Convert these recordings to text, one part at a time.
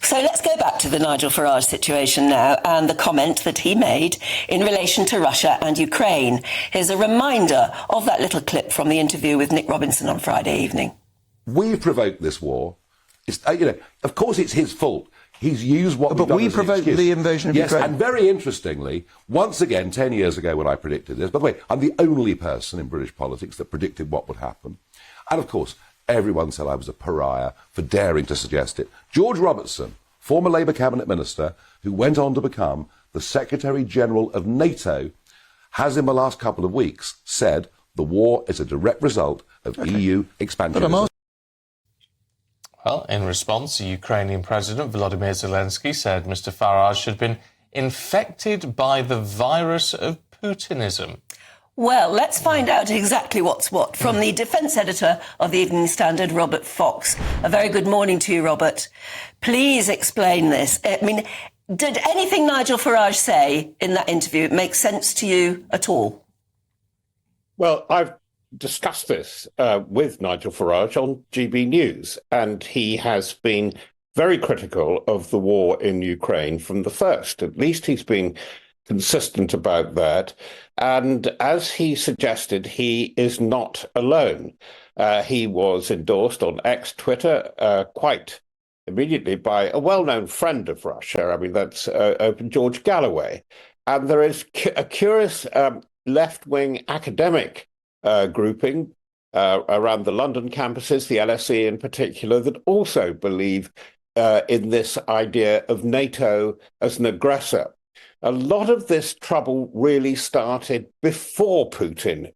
So let's go back to the Nigel Farage situation now and the comment that he made in relation to Russia and Ukraine. Here's a reminder of that little clip from the interview with Nick Robinson on Friday evening. We've provoked this war. It's, of course it's his fault. He's used what But we provoked the invasion of Ukraine. Yes, and very interestingly, once again, 10 years ago when I predicted this, by the way, I'm the only person in British politics that predicted what would happen. And of course, everyone said I was a pariah for daring to suggest it. George Robertson, former Labour cabinet minister, who went on to become the Secretary-General of NATO, has in the last couple of weeks said the war is a direct result of EU expansionism. Well, in response, the Ukrainian President Volodymyr Zelensky said Mr. Farage had been infected by the virus of Putinism. Well, let's find out exactly what's what from the defence editor of the Evening Standard, Robert Fox. A very good morning to you, Robert. Please explain this. I mean, did anything Nigel Farage say in that interview make sense to you at all? Well, I've discussed this with Nigel Farage on GBNews, and he has been very critical of the war in Ukraine from the first. At least he's been consistent about that. And as he suggested, he is not alone. He was endorsed on Twitter quite immediately by a well-known friend of Russia. I mean, that's George Galloway. And there is a curious left-wing academic grouping around the London campuses, the LSE in particular, that also believe in this idea of NATO as an aggressor. A lot of this trouble really started before Putin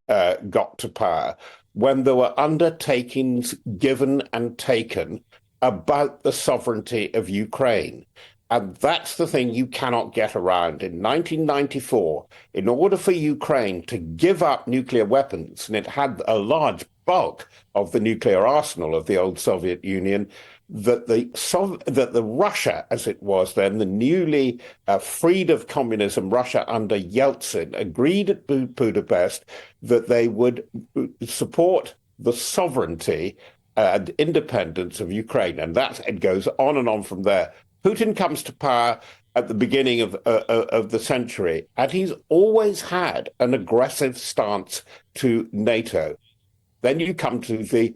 got to power, when there were undertakings given and taken about the sovereignty of Ukraine. And that's the thing you cannot get around. In 1994, in order for Ukraine to give up nuclear weapons, and it had a large bulk of the nuclear arsenal of the old Soviet Union, that the Russia, as it was then, the newly freed of communism Russia under Yeltsin, agreed at Budapest that they would support the sovereignty and independence of Ukraine. And it goes on and on from there. Putin comes to power at the beginning of the century, and he's always had an aggressive stance to NATO. Then you come to the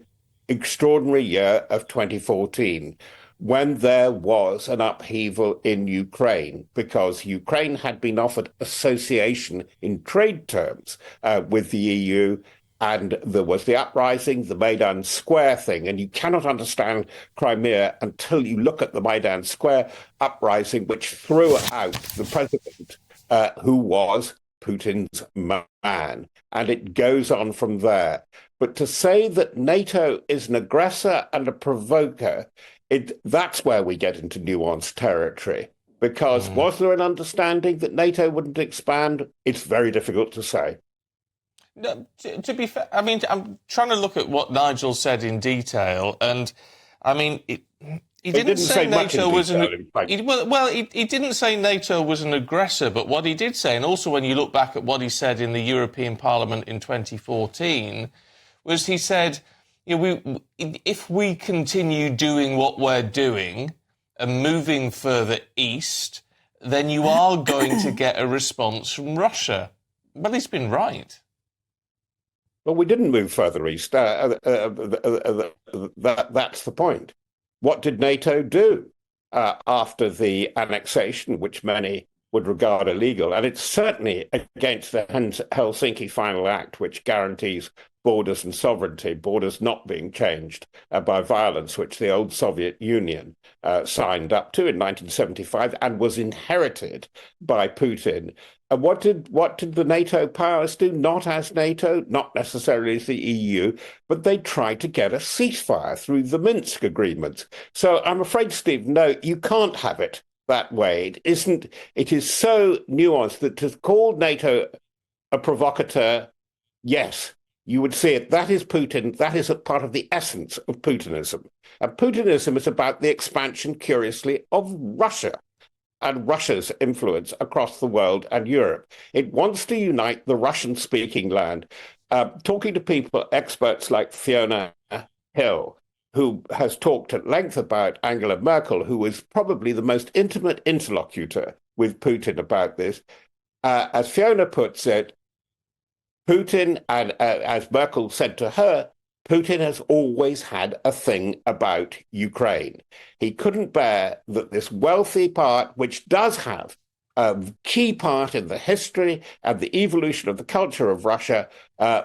extraordinary year of 2014, when there was an upheaval in Ukraine, because Ukraine had been offered association in trade terms with the EU, and there was the uprising, the Maidan Square thing, and you cannot understand Crimea until you look at the Maidan Square uprising, which threw out the president, who was Putin's man. And it goes on from there. But to say that NATO is an aggressor and a provoker, that's where we get into nuanced territory. Because was there an understanding that NATO wouldn't expand? It's very difficult to say. No, to be fair, I mean, I'm trying to look at what Nigel said in detail, and I mean, he didn't say NATO was he didn't say NATO was an aggressor, but what he did say, and also when you look back at what he said in the European Parliament in 2014, was he said, if we continue doing what we're doing and moving further east, then you are going to get a response from Russia. Well, he's been right. Well, we didn't move further east. That's the point. What did NATO do after the annexation, which many would regard illegal? And it's certainly against the Helsinki Final Act, which guarantees borders and sovereignty, borders not being changed by violence, which the old Soviet Union signed up to in 1975 and was inherited by Putin. And what did the NATO powers do? Not as NATO, not necessarily as the EU, but they tried to get a ceasefire through the Minsk agreements. So I'm afraid, Steve, no, you can't have it that way. It isn't. It is so nuanced that to call NATO a provocateur, yes, you would see it. That is Putin. That is a part of the essence of Putinism. And Putinism is about the expansion, curiously, of Russia and Russia's influence across the world and Europe. It wants to unite the Russian-speaking land. Talking to people, experts like Fiona Hill, who has talked at length about Angela Merkel, who was probably the most intimate interlocutor with Putin about this, as Fiona puts it, Putin, and as Merkel said to her, Putin has always had a thing about Ukraine. He couldn't bear that this wealthy part, which does have a key part in the history and the evolution of the culture of Russia,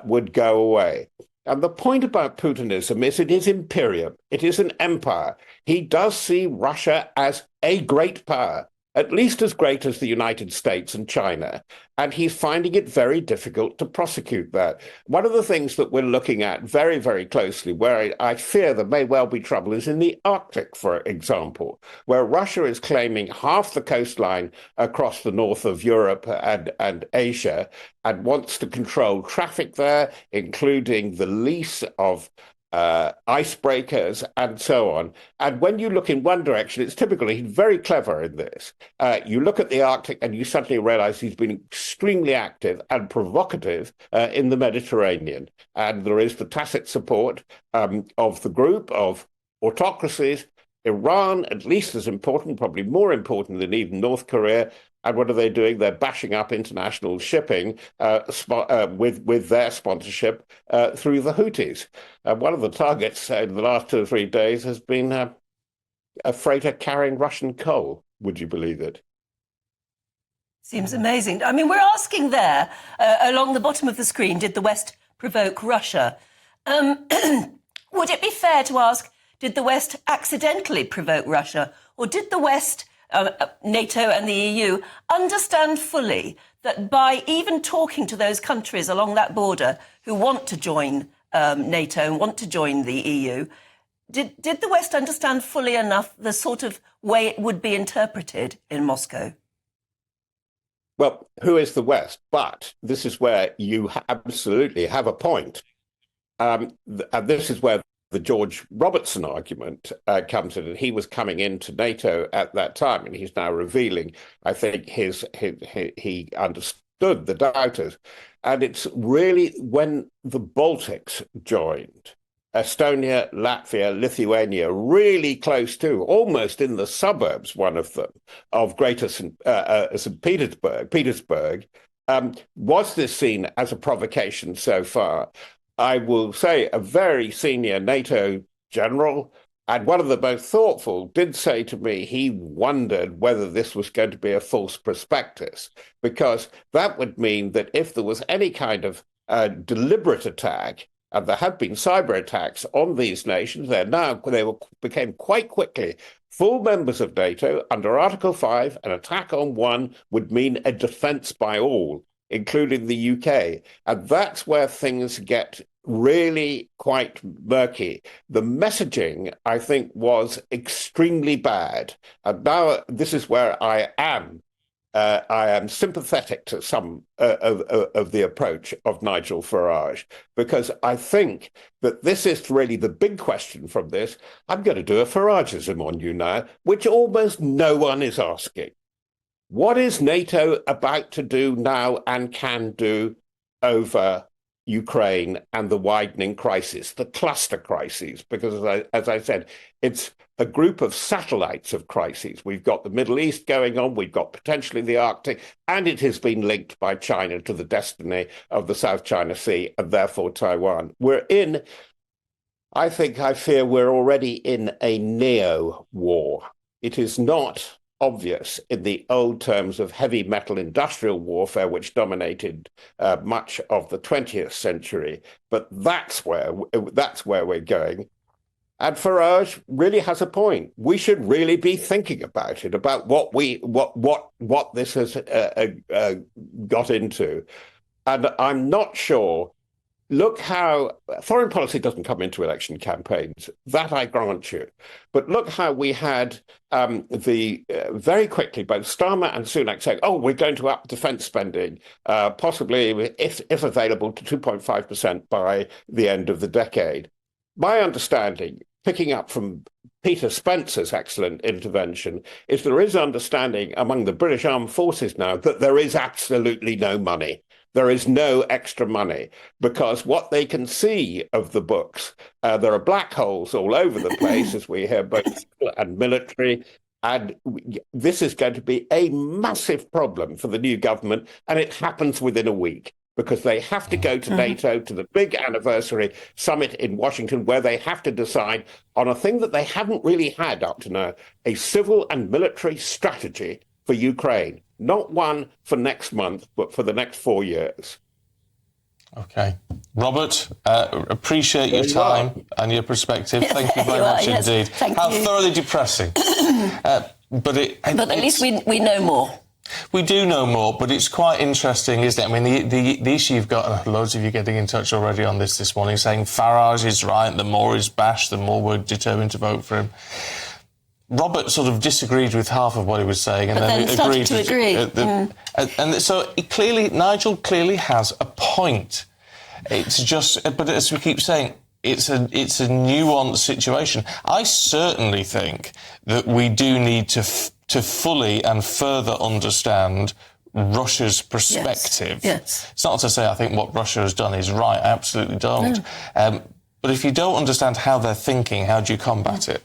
would go away. And the point about Putinism is it is imperium. It is an empire. He does see Russia as a great power, at least as great as the United States and China. And he's finding it very difficult to prosecute that. One of the things that we're looking at very, very closely, where I fear there may well be trouble, is in the Arctic, for example, where Russia is claiming half the coastline across the north of Europe and Asia, and wants to control traffic there, including the lease of icebreakers and so on. And when you look in one direction, it's typically he's very clever in this. You look at the Arctic and you suddenly realize he's been extremely active and provocative in the Mediterranean. And there is the tacit support of the group of autocracies. Iran, at least as important, probably more important than even North Korea. And what are they doing? They're bashing up international shipping with their sponsorship through the Houthis. One of the targets in the last 2 or 3 days has been a freighter carrying Russian coal. Would you believe it? Seems amazing. I mean, we're asking there, along the bottom of the screen, did the West provoke Russia? Would it be fair to ask, did the West accidentally provoke Russia? Or did the West, NATO and the EU, understand fully that by even talking to those countries along that border who want to join NATO and want to join the EU, did the West understand fully enough the sort of way it would be interpreted in Moscow? Well, who is the West? But this is where you absolutely have a point. And this is where the George Robertson argument comes in, and he was coming into NATO at that time, and he's now revealing, I think, he understood the doubters. And it's really when the Baltics joined, Estonia, Latvia, Lithuania, really close to, almost in the suburbs, one of them, of Greater St. Petersburg, was this seen as a provocation so far? I will say a very senior NATO general, and one of the most thoughtful, did say to me he wondered whether this was going to be a false prospectus, because that would mean that if there was any kind of deliberate attack, and there have been cyber attacks on these nations, became quite quickly full members of NATO. Under Article 5, an attack on one would mean a defence by all, including the UK. And that's where things get really quite murky. The messaging, I think, was extremely bad. And now this is where I am sympathetic to some of the approach of Nigel Farage, because I think that this is really the big question from this. I'm going to do a Farageism on you now, which almost no one is asking. What is NATO about to do now and can do over Ukraine and the widening crisis, the cluster crises? Because as I said, it's a group of satellites of crises. We've got the Middle East going on, we've got potentially the Arctic, and it has been linked by China to the destiny of the South China Sea and therefore Taiwan. I fear we're already in a neo-war. It is not obvious in the old terms of heavy metal industrial warfare, which dominated much of the 20th century, but that's where we're going. And Farage really has a point. We should really be thinking about it, about what this has got into. And I'm not sure. Look how foreign policy doesn't come into election campaigns. That I grant you. But look how we had very quickly both Starmer and Sunak saying, "Oh, we're going to up defence spending, possibly if available to 2.5% by the end of the decade." My understanding, picking up from Peter Spencer's excellent intervention, is there is understanding among the British Armed Forces now that there is absolutely no money. there is no extra money, because what they can see of the books, there are black holes all over the place, as we hear, both civil and military. And this is going to be a massive problem for the new government, and it happens within a week, because they have to go to NATO, to the big anniversary summit in Washington, where they have to decide on a thing that they haven't really had up to now, a civil and military strategy for Ukraine. Not one for next month, but for the next 4 years. OK. Robert, appreciate your time and your perspective. Thank you very much indeed. How thoroughly depressing. But at least we know more. We do know more, but it's quite interesting, isn't it? I mean, the issue you've got, loads of you getting in touch already on this morning, saying Farage is right, the more he's bashed, the more we're determined to vote for him. Robert sort of disagreed with half of what he was saying, and then agreed to agree. And so Nigel clearly has a point. It's just, but as we keep saying, it's a nuanced situation. I certainly think that we do need to fully and further understand Russia's perspective. Yes. It's not to say I think what Russia has done is right. I absolutely don't. But if you don't understand how they're thinking, how do you combat it?